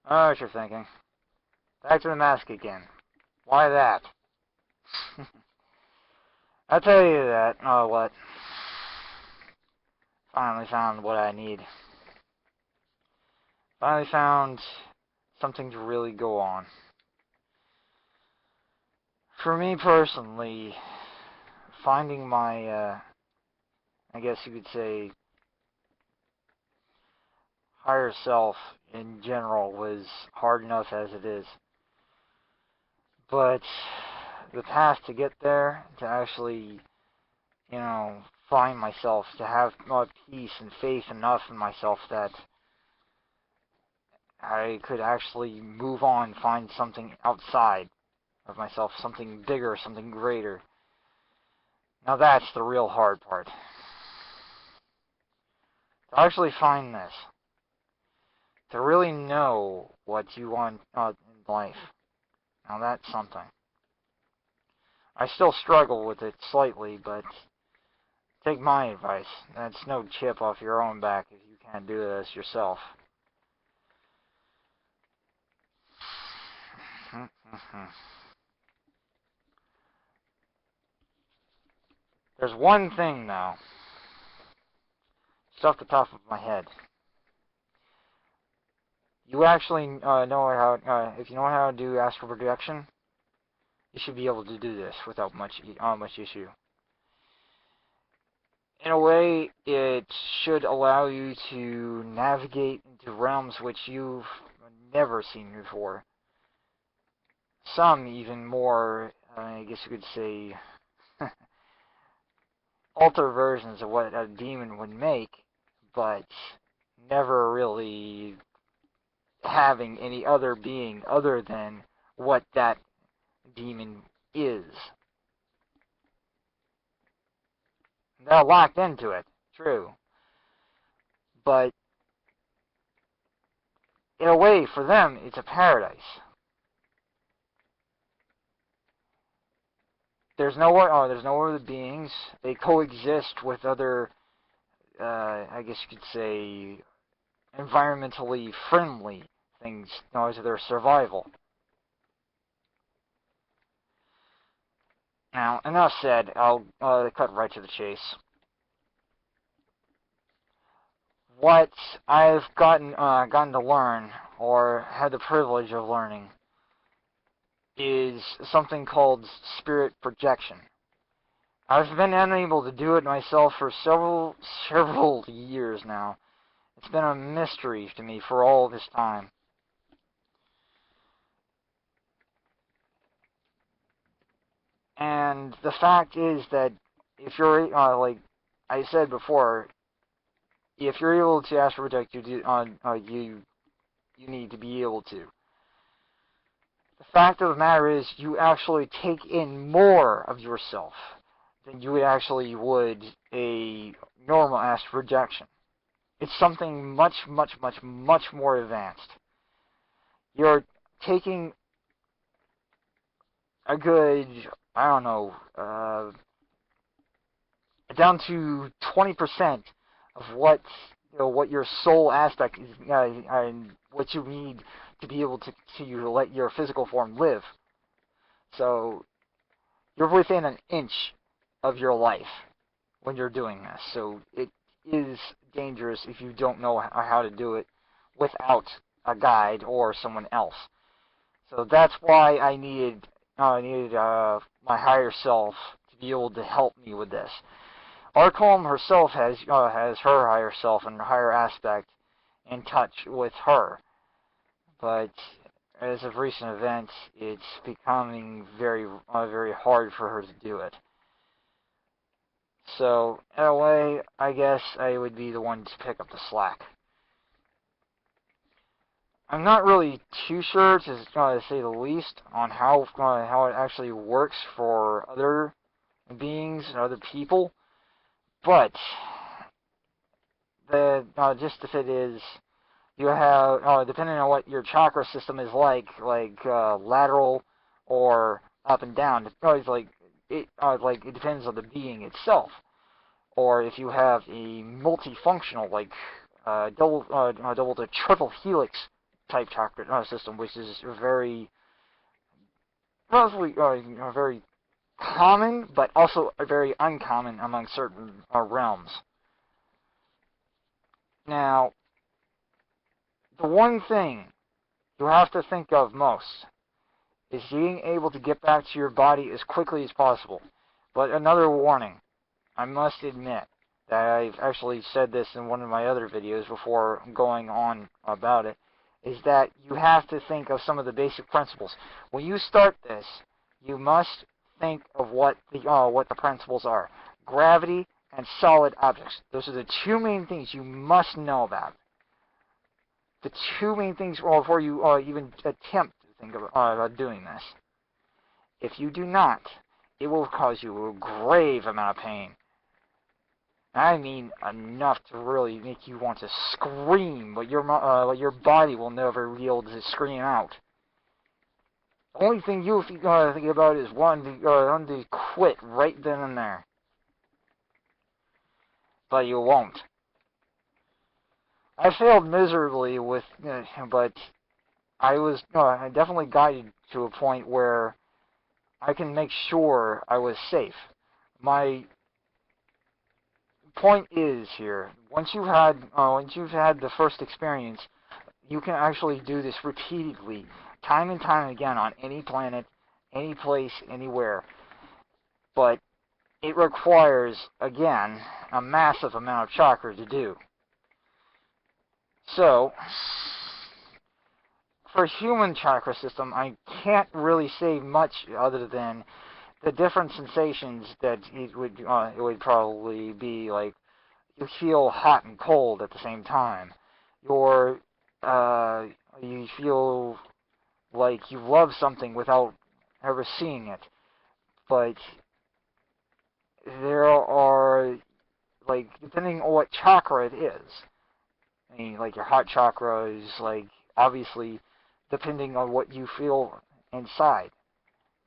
I know what you're thinking. Back to the mask again. Why that? I'll tell you that. Oh, what? Finally found what I need. Finally found something to really go on. For me personally, finding my, I guess you could say, higher self in general was hard enough as it is. But the path to get there, to actually, find myself, to have peace and faith enough in myself that I could actually move on, find something outside of myself, something bigger, something greater. Now that's the real hard part. To actually find this. To really know what you want in life. Now that's something. I still struggle with it slightly, but take my advice. That's no chip off your own back if you can't do this yourself. There's one thing, though. It's off the top of my head. You actually know how, if you know how to do astral projection, you should be able to do this without much issue. In a way, it should allow you to navigate into realms which you've never seen before. Some even more, I guess you could say, alter versions of what a demon would make, but never really having any other being other than what that demon is. They're locked into it, true. But in a way, for them, it's a paradise. There's no other beings. They coexist with other, I guess you could say, environmentally friendly things, to their survival. Now, enough said. I'll cut right to the chase. What I've gotten to learn, or had the privilege of learning, is something called spirit projection. I've been unable to do it myself for several years now. It's been a mystery to me for all this time. And the fact is that if you're, like I said before, if you're able to astral project, you need to be able to. The fact of the matter is, you actually take in more of yourself than you actually would a normal astral projection. It's something much, much, much, much more advanced. You're taking a good, I don't know, down to 20% of what your soul aspect is, and what you need to be able to let your physical form live. So you're within an inch of your life when you're doing this. So it is dangerous if you don't know how to do it without a guide or someone else. So that's why I needed my higher self to be able to help me with this. Arcom herself has her higher self and higher aspect in touch with her, but as of recent events, it's becoming very hard for her to do it. So, in a way, I guess I would be the one to pick up the slack. I'm not really too sure, to say the least, on how it actually works for other beings and other people, but the gist of it is, you have, depending on what your chakra system is like lateral or up and down, it's always it depends on the being itself. Or if you have a multifunctional, double to triple helix type chakra system, which is very, relatively, very common, but also very uncommon among certain realms. Now, the one thing you have to think of most is being able to get back to your body as quickly as possible. But another warning, I must admit that I've actually said this in one of my other videos before going on about it, is that you have to think of some of the basic principles. When you start this, you must think of what the principles are. Gravity and solid objects. Those are the two main things you must know about. The two main things before you even attempt to think about doing this. If you do not, it will cause you a grave amount of pain. I mean enough to really make you want to scream, but your body will never be able to scream out. The only thing you think about is wanting to quit right then and there. But you won't. I failed miserably with, but I was definitely guided to a point where I can make sure I was safe. My point is here, once you've had the first experience, you can actually do this repeatedly, time and time again, on any planet, any place, anywhere. But it requires, again, a massive amount of chakra to do. So, for human chakra system, I can't really say much other than the different sensations that it would probably be like. You feel hot and cold at the same time. You feel like you love something without ever seeing it. But there are, like, depending on what chakra it is. I mean, like, your heart chakra is, like, obviously depending on what you feel inside.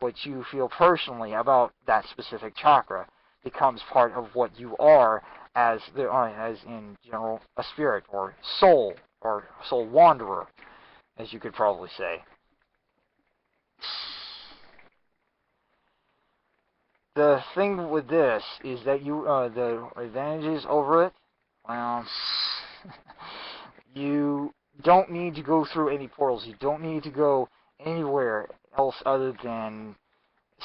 What you feel personally about that specific chakra becomes part of what you are as in general a spirit or soul wanderer, as you could probably say. The thing with this is that the advantages over it, well, you don't need to go through any portals. You don't need to go anywhere else other than,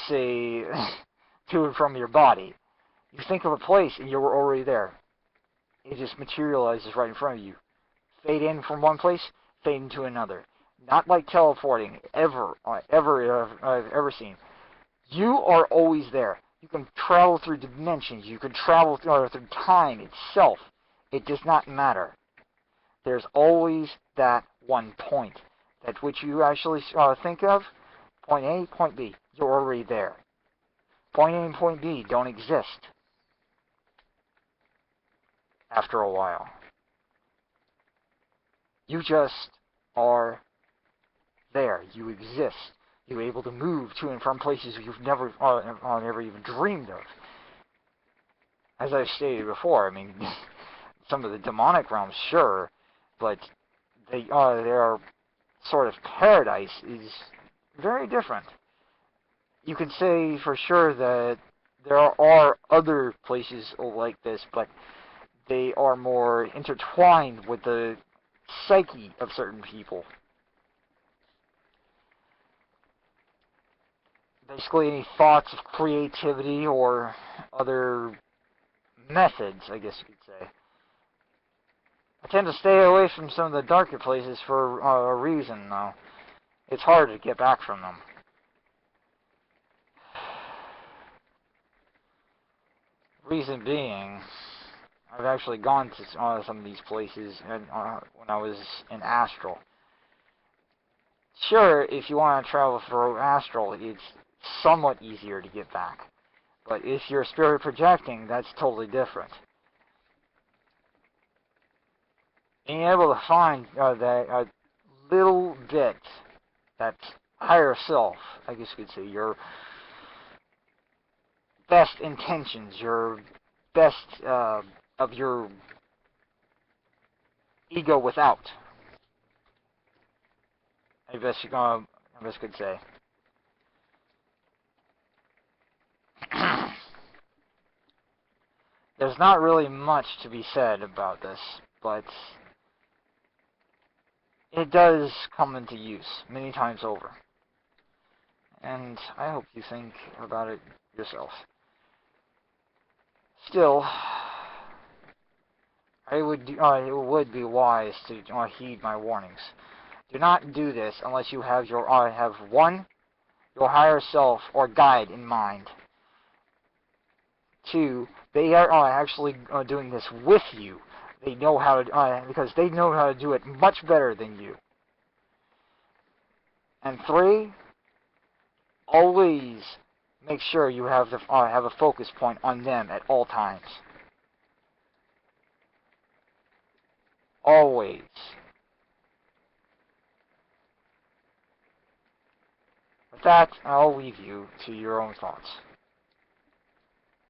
say, to and from your body. You think of a place and you're already there. It just materializes right in front of you. Fade in from one place, fade into another. Not like teleporting, ever I've ever seen. You are always there. You can travel through dimensions. You can travel through time itself. It does not matter. There's always that one point that which you actually think of. Point A, point B. You're already there. Point A and point B don't exist after a while. You just are there. You exist. You're able to move to and from places you've never even dreamed of. As I've stated before, I mean, some of the demonic realms, sure, but their sort of paradise is very different. You can say for sure that there are other places like this, but they are more intertwined with the psyche of certain people. Basically, any thoughts of creativity or other methods, I guess you could say. I tend to stay away from some of the darker places for a reason, though. It's hard to get back from them. Reason being, I've actually gone to some of these places when I was in Astral. Sure, if you want to travel through Astral, it's somewhat easier to get back. But if you're spirit projecting, that's totally different. Being able to find that little bit, that higher self, I guess you could say, your best intentions, your best of your ego without. I best could say. There's not really much to be said about this, but it does come into use many times over. And I hope you think about it yourself. Still, it would be wise to heed my warnings. Do not do this unless you have your higher self or guide in mind. 2, they are actually doing this with you. They know how to because they know how to do it much better than you. And 3, always make sure you have a focus point on them at all times. Always. With that, I'll leave you to your own thoughts.